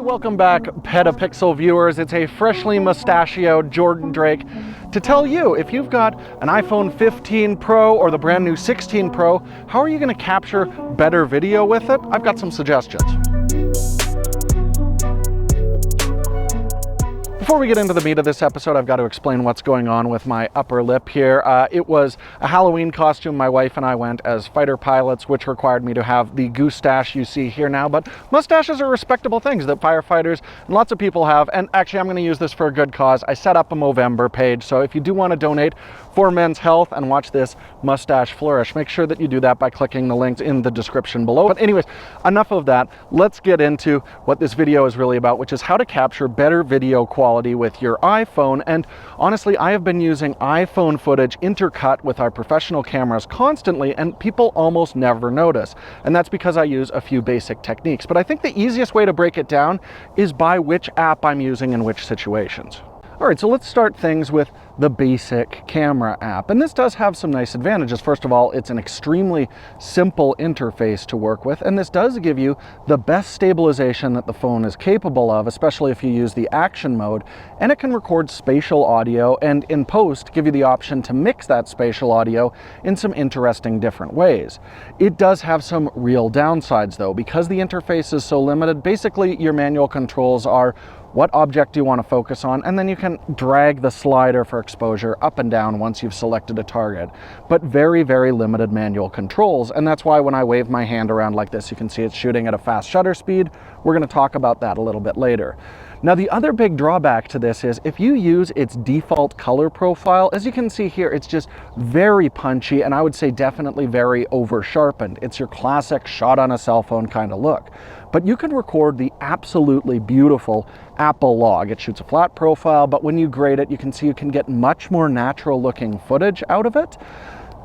Welcome back, PetaPixel viewers. It's a freshly mustachioed Jordan Drake to tell you, if you've got an iPhone 15 Pro or the brand new 16 Pro, how are you going to capture better video with it? I've got some suggestions. Before we get into the meat of this episode, I've got to explain what's going on with my upper lip here. It was a Halloween costume. My wife and I went as fighter pilots, which required me to have the goosestache you see here now. But mustaches are respectable things that firefighters and lots of people have. And actually, I'm going to use this for a good cause. I set up a Movember page. So if you do want to donate for men's health and watch this mustache flourish, make sure that you do that by clicking the links in the description below. But anyways, enough of that. Let's get into what this video is really about, which is how to capture better video quality with your iPhone. And honestly, I have been using iPhone footage intercut with our professional cameras constantly, and people almost never notice. And that's because I use a few basic techniques. But I think the easiest way to break it down is by which app I'm using in which situations. All right, so let's start things with the basic camera app. And this does have some nice advantages. First of all, it's an extremely simple interface to work with, and this does give you the best stabilization that the phone is capable of, especially if you use the action mode. And it can record spatial audio and in post give you the option to mix that spatial audio in some interesting different ways. It does have some real downsides though, because the interface is so limited. Basically, your manual controls are what object do you want to focus on, and then you can drag the slider for exposure up and down once you've selected a target. But very, very limited manual controls, and that's why when I wave my hand around like this, you can see it's shooting at a fast shutter speed. We're going to talk about that a little bit later. Now, the other big drawback to this is if you use its default color profile, as you can see here, it's just very punchy, and I would say definitely very over sharpened. It's your classic shot on a cell phone kind of look. But you can record the absolutely beautiful Apple log. It shoots a flat profile, but when you grade it, you can see you can get much more natural looking footage out of it.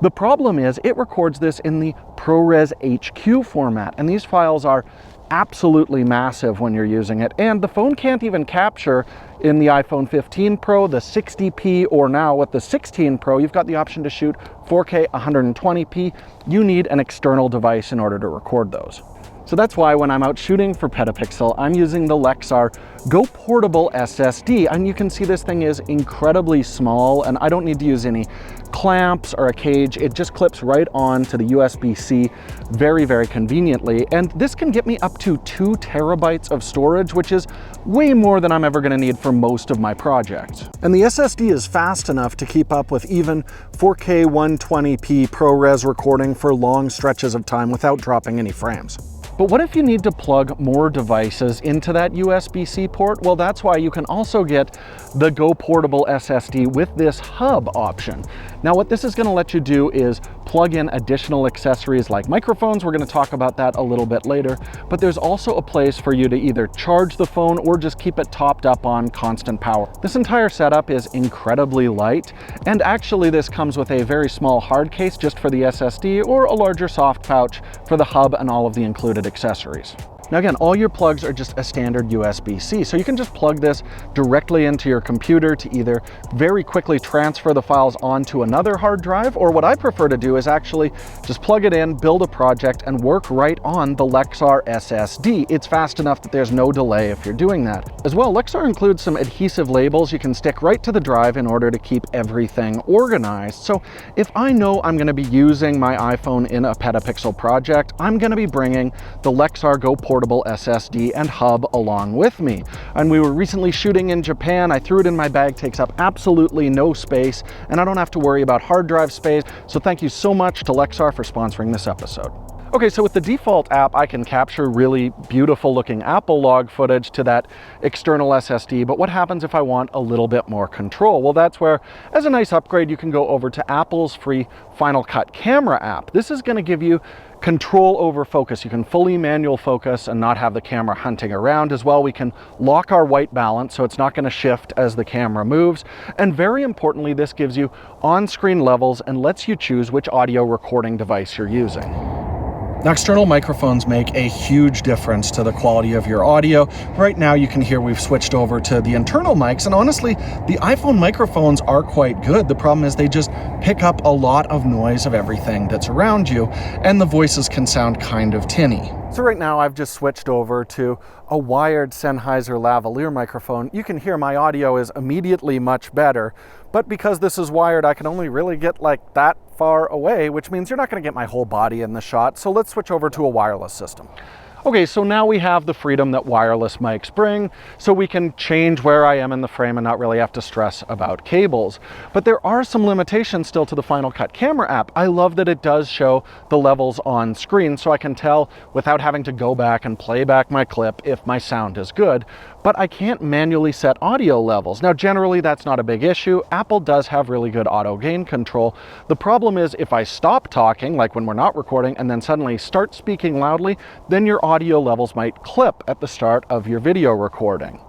The problem is it records this in the ProRes HQ format, and these files are absolutely massive when you're using it, and the phone can't even capture in the iPhone 15 Pro, the 60p, or now with the 16 Pro, you've got the option to shoot 4K 120p. You need an external device in order to record those. So that's why when I'm out shooting for PetaPixel, I'm using the Lexar Go Portable SSD. And you can see this thing is incredibly small, and I don't need to use any clamps or a cage. It just clips right on to the USB-C very, very conveniently. And this can get me up to 2 terabytes of storage, which is way more than I'm ever going to need for most of my projects. And the SSD is fast enough to keep up with even 4K 120p ProRes recording for long stretches of time without dropping any frames. But what if you need to plug more devices into that USB-C port? Well, that's why you can also get the Go Portable SSD with this hub option. Now, what this is going to let you do is plug in additional accessories like microphones. We're going to talk about that a little bit later. But there's also a place for you to either charge the phone or just keep it topped up on constant power. This entire setup is incredibly light. And actually, this comes with a very small hard case just for the SSD or a larger soft pouch for the hub and all of the included accessories. Now again, all your plugs are just a standard USB-C, so you can just plug this directly into your computer to either very quickly transfer the files onto another hard drive, or what I prefer to do is actually just plug it in, build a project, and work right on the Lexar SSD. It's fast enough that there's no delay if you're doing that. As well, Lexar includes some adhesive labels you can stick right to the drive in order to keep everything organized. So if I know I'm going to be using my iPhone in a PetaPixel project, I'm going to be bringing the Lexar Go Portable SSD and hub along with me. And we were recently shooting in Japan. I threw it in my bag, takes up absolutely no space, and I don't have to worry about hard drive space. So thank you so much to Lexar for sponsoring this episode. Okay, so with the default app, I can capture really beautiful looking Apple log footage to that external SSD, but what happens if I want a little bit more control? Well, that's where, as a nice upgrade, you can go over to Apple's free Final Cut Camera app. This is going to give you control over focus. You can fully manual focus and not have the camera hunting around. As well, we can lock our white balance so it's not going to shift as the camera moves. And very importantly, this gives you on-screen levels and lets you choose which audio recording device you're using. Now, external microphones make a huge difference to the quality of your audio. Right now, you can hear we've switched over to the internal mics, and honestly, the iPhone microphones are quite good. The problem is they just pick up a lot of noise of everything that's around you, and the voices can sound kind of tinny. So right now I've just switched over to a wired Sennheiser lavalier microphone. You can hear my audio is immediately much better, but because this is wired, I can only really get like that far away, which means you're not going to get my whole body in the shot. So let's switch over to a wireless system. Okay, so now we have the freedom that wireless mics bring, so we can change where I am in the frame and not really have to stress about cables. But there are some limitations still to the Final Cut Camera app. I love that it does show the levels on screen, so I can tell without having to go back and play back my clip if my sound is good. But I can't manually set audio levels. Now, generally that's not a big issue. Apple does have really good auto gain control. The problem is if I stop talking, like when we're not recording, and then suddenly start speaking loudly, then your audio levels might clip at the start of your video recording.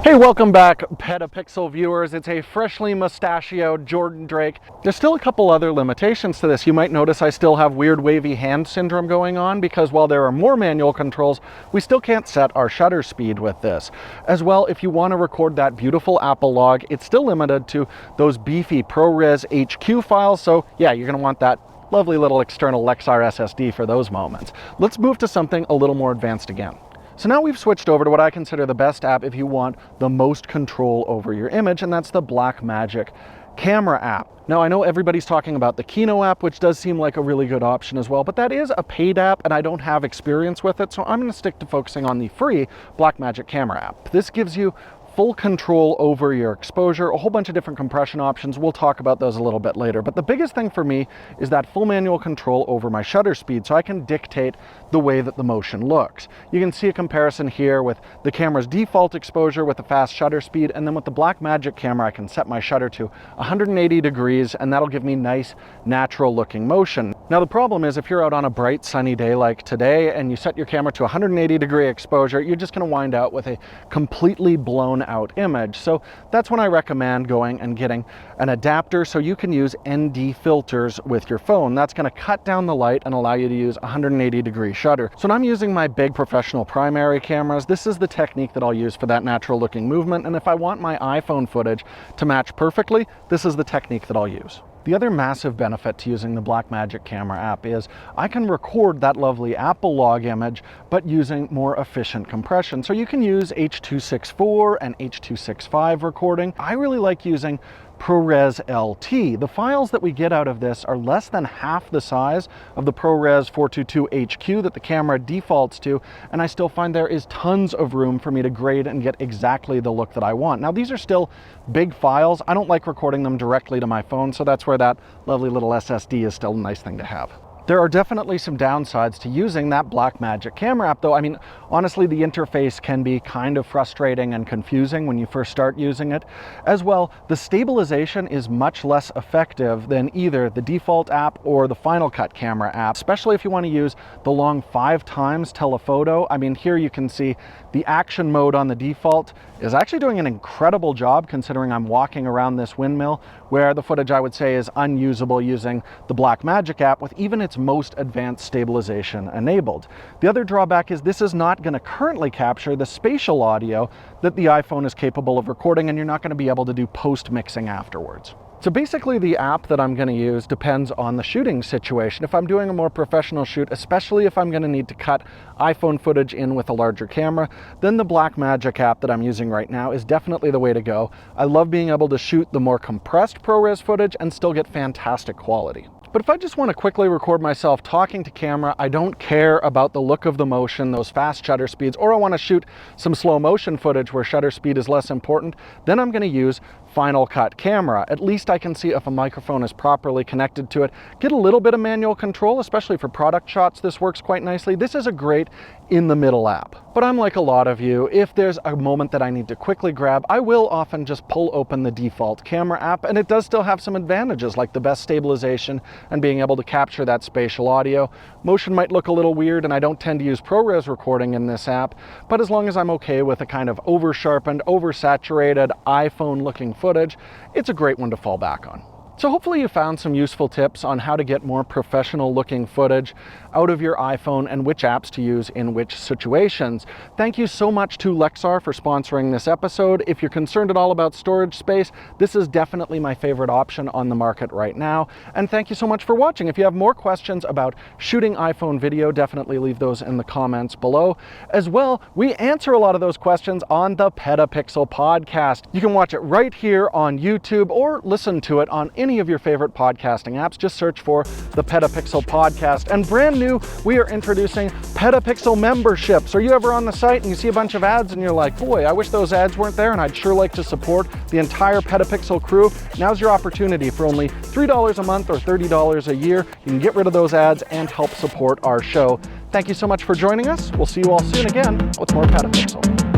Hey, welcome back, PetaPixel viewers. It's a freshly mustachioed Jordan Drake. There's still a couple other limitations to this. You might notice I still have weird wavy hand syndrome going on because while there are more manual controls, we still can't set our shutter speed with this. As well, if you want to record that beautiful Apple log, it's still limited to those beefy ProRes HQ files. So yeah, you're going to want that lovely little external Lexar SSD for those moments. Let's move to something a little more advanced again. So now we've switched over to what I consider the best app if you want the most control over your image, and that's the Blackmagic Camera App. Now, I know everybody's talking about the Kino app, which does seem like a really good option as well, but that is a paid app and I don't have experience with it, so I'm going to stick to focusing on the free Blackmagic Camera App. This gives you full control over your exposure, a whole bunch of different compression options. We'll talk about those a little bit later. But the biggest thing for me is that full manual control over my shutter speed, so I can dictate the way that the motion looks. You can see a comparison here with the camera's default exposure with the fast shutter speed, and then with the Blackmagic camera, I can set my shutter to 180 degrees, and that'll give me nice, natural looking motion. Now, the problem is if you're out on a bright, sunny day like today, and you set your camera to 180 degree exposure, you're just gonna wind out with a completely blown out image. So that's when I recommend going and getting an adapter so you can use ND filters with your phone. That's going to cut down the light and allow you to use 180 degree shutter. So when I'm using my big professional primary cameras, this is the technique that I'll use for that natural looking movement. And if I want my iPhone footage to match perfectly, this is the technique that I'll use. The other massive benefit to using the Blackmagic Camera app is I can record that lovely Apple log image, but using more efficient compression. So you can use H.264 and H.265 recording. I really like using ProRes LT. The files that we get out of this are less than half the size of the ProRes 422 HQ that the camera defaults to, and I still find there is tons of room for me to grade and get exactly the look that I want. Now, these are still big files. I don't like recording them directly to my phone, so that's where that lovely little SSD is still a nice thing to have. There are definitely some downsides to using that Blackmagic Camera app, though. I mean, honestly, the interface can be kind of frustrating and confusing when you first start using it. As well, the stabilization is much less effective than either the default app or the Final Cut Camera app, especially if you want to use the long 5x telephoto. I mean, here you can see the action mode on the default is actually doing an incredible job considering I'm walking around this windmill, where the footage I would say is unusable using the Blackmagic app with even its most advanced stabilization enabled. The other drawback is this is not going to currently capture the spatial audio that the iPhone is capable of recording, and you're not going to be able to do post-mixing afterwards. So basically the app that I'm going to use depends on the shooting situation. If I'm doing a more professional shoot, especially if I'm going to need to cut iPhone footage in with a larger camera, then the Blackmagic app that I'm using right now is definitely the way to go. I love being able to shoot the more compressed ProRes footage and still get fantastic quality. But if I just want to quickly record myself talking to camera, I don't care about the look of the motion, those fast shutter speeds, or I want to shoot some slow motion footage where shutter speed is less important, then I'm going to use Final Cut Camera. At least I can see if a microphone is properly connected to it. Get a little bit of manual control, especially for product shots. This works quite nicely. This is a great in-the-middle app. But I'm like a lot of you, if there's a moment that I need to quickly grab, I will often just pull open the default camera app, and it does still have some advantages like the best stabilization and being able to capture that spatial audio. Motion might look a little weird, and I don't tend to use ProRes recording in this app, but as long as I'm okay with a kind of over-sharpened, oversaturated iPhone-looking footage, it's a great one to fall back on. So hopefully you found some useful tips on how to get more professional looking footage out of your iPhone and which apps to use in which situations. Thank you so much to Lexar for sponsoring this episode. If you're concerned at all about storage space, this is definitely my favorite option on the market right now. And thank you so much for watching. If you have more questions about shooting iPhone video, definitely leave those in the comments below. As well, we answer a lot of those questions on the PetaPixel podcast. You can watch it right here on YouTube or listen to it on any of your favorite podcasting apps. Just search for the PetaPixel podcast. And brand new, we are introducing PetaPixel memberships. Are you ever on the site and you see a bunch of ads and you're like, boy, I wish those ads weren't there and I'd sure like to support the entire PetaPixel crew? Now's your opportunity. For only $3 a month or $30 a year, you can get rid of those ads and help support our show. Thank you so much for joining us. We'll see you all soon again with more PetaPixel.